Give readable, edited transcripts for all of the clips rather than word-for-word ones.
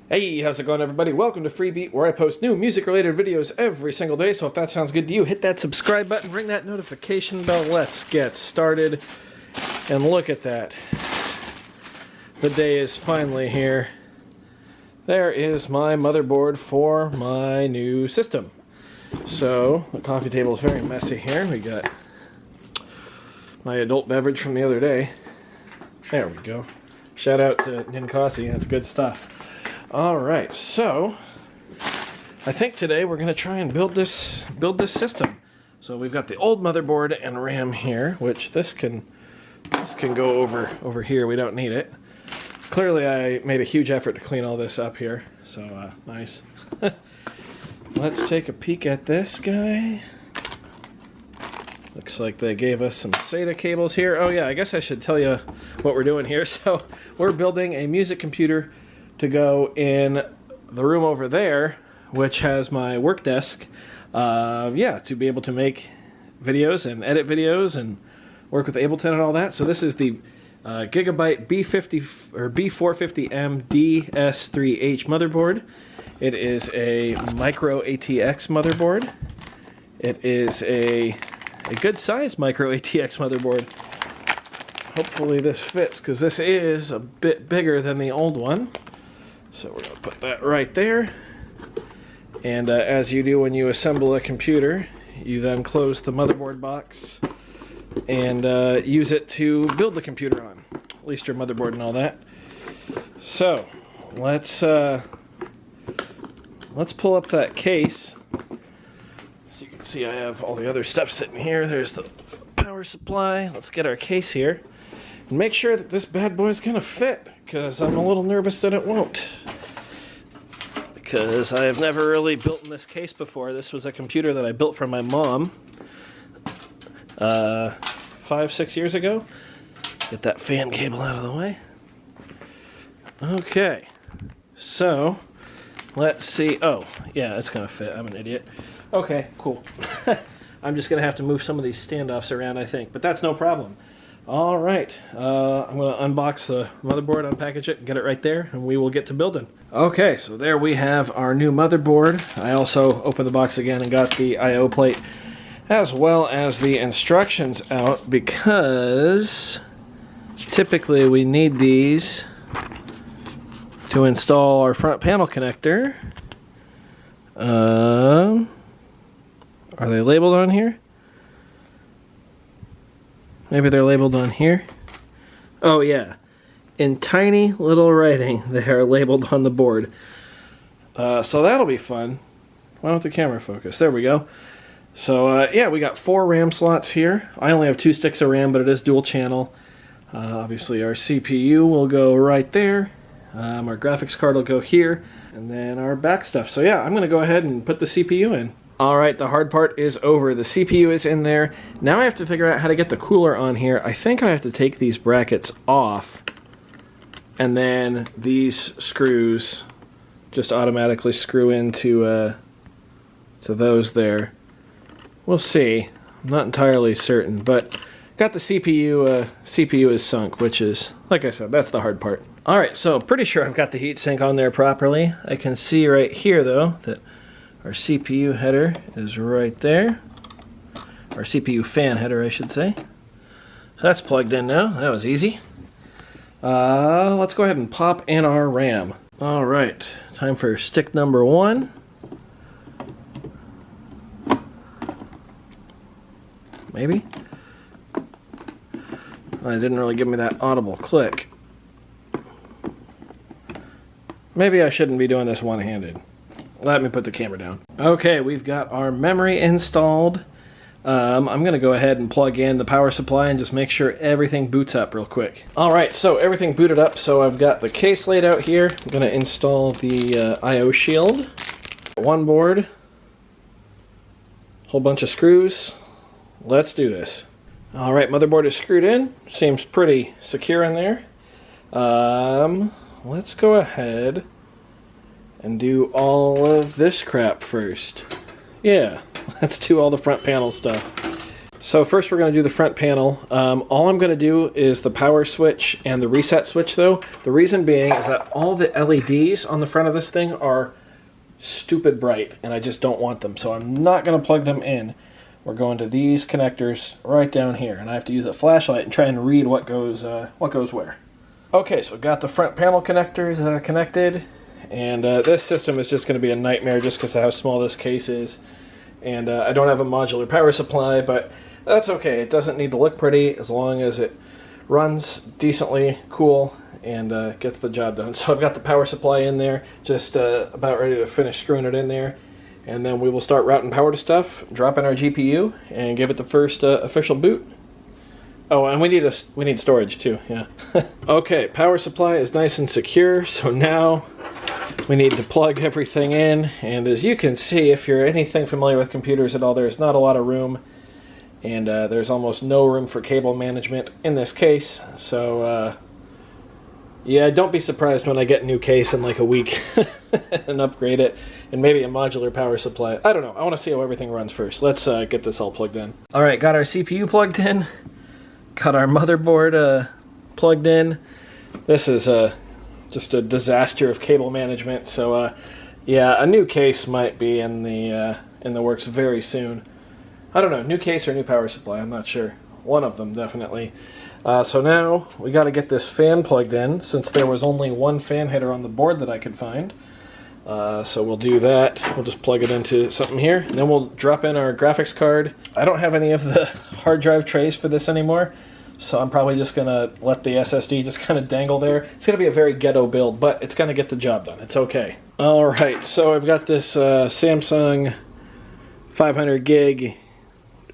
Hey, how's it going, everybody? Welcome to Freebeat, where I post new music-related videos every single day. So if that sounds good to you, hit that subscribe button, ring that notification bell. Let's get started. And look at that. The day is finally here. There is my motherboard for my new system. So the coffee table is very messy here. We got my adult beverage from the other day. There we go. Shout out to Ninkasi, that's good stuff. Alright, so I think today we're going to try and build this system. So we've got the old motherboard and RAM here, which this can go over here. We don't need it. Clearly I made a huge effort to clean all this up here, so nice. Let's take a peek at this guy. Looks like they gave us some SATA cables here. Oh yeah, I guess I should tell you what we're doing here. So we're building a music computer to go in the room over there, which has my work desk. Yeah, to be able to make videos and edit videos and work with Ableton and all that. So this is the Gigabyte B50 or B450M DS3H motherboard. It is a Micro ATX motherboard. It is a good size Micro ATX motherboard. Hopefully this fits, because this is a bit bigger than the old one. So we're going to put that right there. And as you do when you assemble a computer, you then close the motherboard box and use it to build the computer on. At least your motherboard and all that. So let's pull up that case. So you can see I have all the other stuff sitting here. There's the power supply. Let's get our case here and make sure that this bad boy's gonna fit, because I'm a little nervous that it won't, because I have never really built in this case before. This was a computer that I built for my mom 5-6 years ago. Get that fan cable out of the way. Okay, so let's see. Oh yeah, it's gonna fit. I'm an idiot. Okay, cool. I'm just gonna have to move some of these standoffs around, I think, but that's no problem. All right, I'm going to unbox the motherboard, unpackage it, and get it right there, and we will get to building. Okay, so there we have our new motherboard. I also opened the box again and got the I/O plate, as well as the instructions out, because typically we need these to install our front panel connector. Are they labeled on here? Maybe they're labeled on here. Oh yeah, in tiny little writing they are labeled on the board. So that'll be fun. Why don't the camera focus? There we go. So yeah, we got 4 RAM slots here. I only have 2 sticks of RAM, but it is dual channel. Obviously our CPU will go right there. Our graphics card will go here, and then our back stuff. So yeah, I'm gonna go ahead and put the CPU in. Alright, the hard part is over. The CPU is in there. Now I have to figure out how to get the cooler on here. I think I have to take these brackets off, and then these screws just automatically screw into to those there. We'll see. I'm not entirely certain, but got the CPU. CPU is sunk, which is, like I said, that's the hard part. Alright, so pretty sure I've got the heatsink on there properly. I can see right here, though, that our CPU header is right there. Our CPU fan header, I should say. So that's plugged in now. That was easy. Let's go ahead and pop in our RAM. Alright, time for stick number 1. Maybe? Well, it didn't really give me that audible click. Maybe I shouldn't be doing this one-handed. Let me put the camera down. Okay, we've got our memory installed. I'm going to go ahead and plug in the power supply and just make sure everything boots up real quick. Alright, so everything booted up, so I've got the case laid out here. I'm going to install the I/O shield. One board. Whole bunch of screws. Let's do this. Alright, motherboard is screwed in. Seems pretty secure in there. Let's go ahead and do all of this crap first. Yeah, let's do all the front panel stuff. So first we're going to do the front panel. All I'm going to do is the power switch and the reset switch though. The reason being is that all the LEDs on the front of this thing are stupid bright and I just don't want them. So I'm not going to plug them in. We're going to these connectors right down here, and I have to use a flashlight and try and read what goes where. Okay, so got the front panel connectors connected, and this system is just going to be a nightmare just because of how small this case is. And I don't have a modular power supply, but that's okay. It doesn't need to look pretty as long as it runs decently cool and gets the job done. So I've got the power supply in there, just about ready to finish screwing it in there. And then we will start routing power to stuff, drop in our GPU, and give it the first official boot. Oh, and we need storage too, yeah. Okay, power supply is nice and secure, so now we need to plug everything in. And as you can see, if you're anything familiar with computers at all, there's not a lot of room. And there's almost no room for cable management in this case. So, yeah, don't be surprised when I get a new case in like a week and upgrade it. And maybe a modular power supply. I don't know. I want to see how everything runs first. Let's get this all plugged in. All right, got our CPU plugged in. Got our motherboard plugged in. This is just a disaster of cable management. So, yeah, a new case might be in the works very soon. I don't know, new case or new power supply, I'm not sure. One of them, definitely. So now, we got to get this fan plugged in, since there was only one fan header on the board that I could find. So we'll do that. We'll just plug it into something here, and then we'll drop in our graphics card. I don't have any of the hard drive trays for this anymore, so I'm probably just going to let the SSD just kind of dangle there. It's going to be a very ghetto build, but it's going to get the job done. It's okay. Alright, so I've got this Samsung 500 gig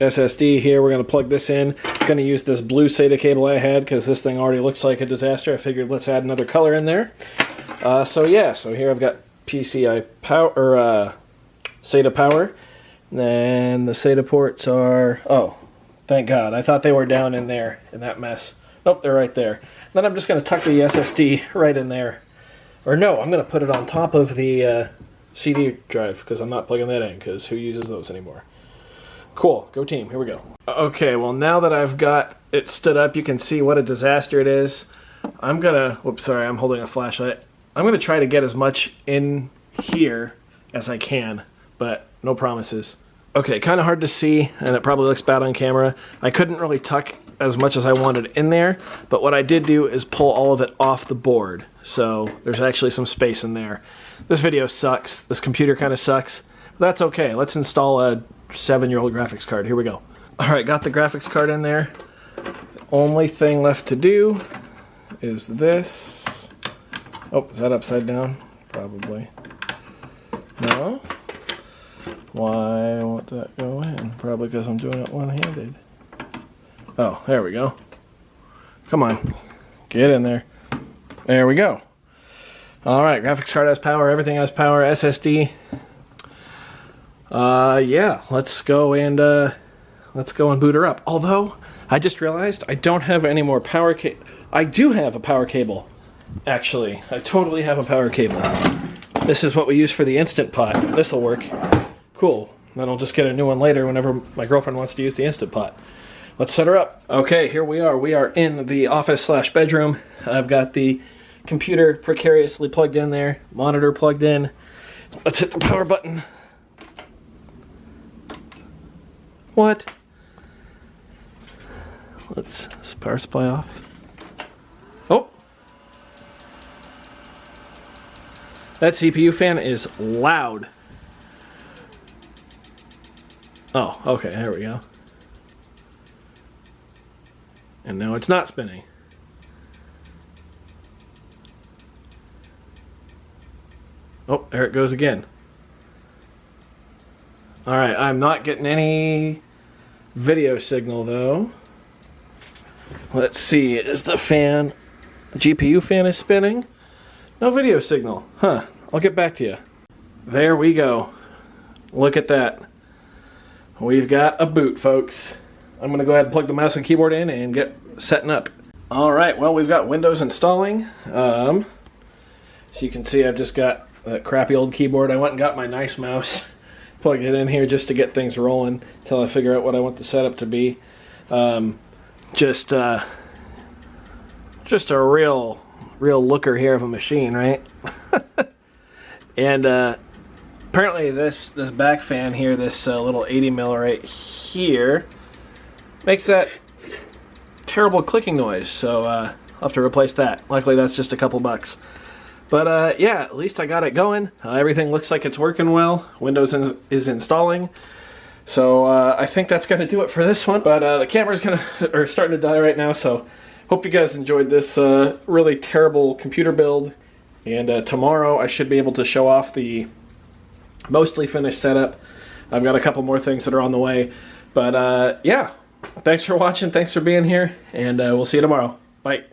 SSD here. We're going to plug this in. I'm going to use this blue SATA cable I had because this thing already looks like a disaster. I figured let's add another color in there. So yeah, so here I've got PCI power, or SATA power. And then the SATA ports are, oh, thank God. I thought they were down in there in that mess. Nope, they're right there. Then I'm just going to tuck the SSD right in there. Or no, I'm going to put it on top of the CD drive because I'm not plugging that in because who uses those anymore? Cool, go team, here we go. Okay, well now that I've got it stood up, you can see what a disaster it is. I'm gonna, whoops, sorry, I'm holding a flashlight. I'm gonna try to get as much in here as I can, but no promises. Okay, kind of hard to see, and it probably looks bad on camera. I couldn't really tuck as much as I wanted in there, but what I did do is pull all of it off the board, so there's actually some space in there. This video sucks, this computer kind of sucks, but that's okay. Let's install a 7-year-old graphics card. Here we go. Alright, got the graphics card in there. The only thing left to do is this. Oh, is that upside down? Probably. No? Why won't that go in? Probably because I'm doing it one-handed. Oh, there we go. Come on. Get in there. There we go. Alright, graphics card has power, everything has power, SSD. Yeah, let's go and boot her up. Although, I just realized I don't have any more power cable. I do have a power cable, actually. I totally have a power cable. This is what we use for the Instant Pot. This'll work. Cool. Then I'll just get a new one later whenever my girlfriend wants to use the Instant Pot. Let's set her up. Okay, here we are. We are in the office/bedroom. I've got the computer precariously plugged in there, monitor plugged in. Let's hit the power button. What? Let's power supply off. Oh! That CPU fan is loud. Oh, okay, there we go. And now it's not spinning. Oh, there it goes again. Alright, I'm not getting any video signal though. Let's see, is the fan, GPU fan is spinning? No video signal. Huh, I'll get back to you. There we go. Look at that. We've got a boot, folks. I'm going to go ahead and plug the mouse and keyboard in and get setting up. Alright, well we've got Windows installing. So you can see I've just got that crappy old keyboard. I went and got my nice mouse plugged it in here just to get things rolling until I figure out what I want the setup to be. Just a real looker here of a machine, right? And apparently this back fan here, this little 80 mil right here, makes that terrible clicking noise. So I'll have to replace that. Luckily that's just a couple bucks. But yeah, at least I got it going. Everything looks like it's working well. Windows is installing. So I think that's going to do it for this one. But the camera's starting to die right now. So hope you guys enjoyed this really terrible computer build. And tomorrow I should be able to show off the mostly finished setup. I've got a couple more things that are on the way. But yeah, thanks for watching. Thanks for being here. And we'll see you tomorrow. Bye.